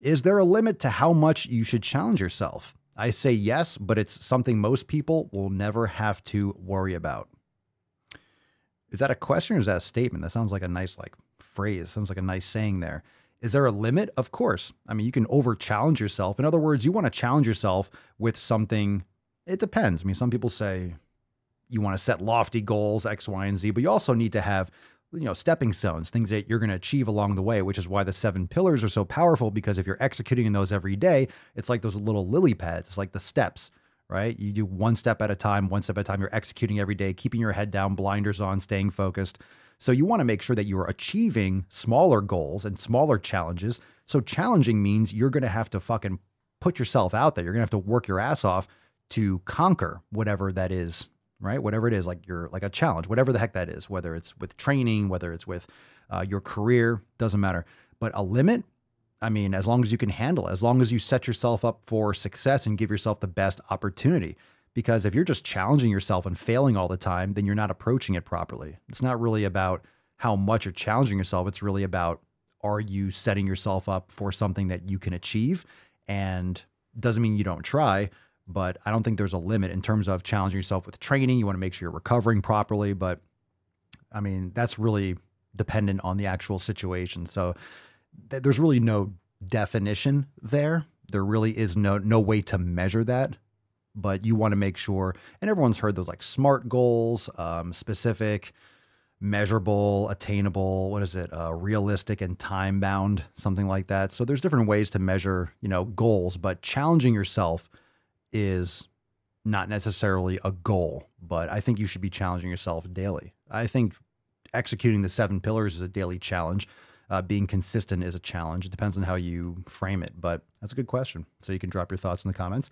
Is there a limit to how much you should challenge yourself? I say yes, but it's something most people will never have to worry about. Is that a question or is that a statement? That sounds like a nice like phrase. Sounds like a nice saying there. Is there a limit? Of course. I mean, you can over challenge yourself. In other words, you want to challenge yourself with something. It depends. I mean, some people say you want to set lofty goals, X, Y, and Z, but you also need to have, stepping stones, things that you're going to achieve along the way, which is why the 7 pillars are so powerful, because if you're executing in those every day, it's like those little lily pads. It's like the steps, right? You do one step at a time, one step at a time. You're executing every day, keeping your head down, blinders on, staying focused. So you want to make sure that you are achieving smaller goals and smaller challenges. So challenging means you're going to have to fucking put yourself out there. You're going to have to work your ass off to conquer whatever that is, right? Whatever it is, like you're like a challenge, whatever the heck that is, whether it's with training, whether it's with your career, doesn't matter. But a limit, I mean, as long as you can handle it, as long as you set yourself up for success and give yourself the best opportunity. Because if you're just challenging yourself and failing all the time, then you're not approaching it properly. It's not really about how much you're challenging yourself. It's really about, are you setting yourself up for something that you can achieve? And doesn't mean you don't try, but I don't think there's a limit in terms of challenging yourself with training. You want to make sure you're recovering properly. But I mean, that's really dependent on the actual situation. So there's really no definition there. There really is no way to measure that. But you want to make sure, and everyone's heard those like SMART goals, specific, measurable, attainable, what is it? Realistic and time bound, something like that. So there's different ways to measure, goals, but challenging yourself is not necessarily a goal, but I think you should be challenging yourself daily. I think executing the 7 pillars is a daily challenge. Being consistent is a challenge. It depends on how you frame it, but that's a good question. So you can drop your thoughts in the comments.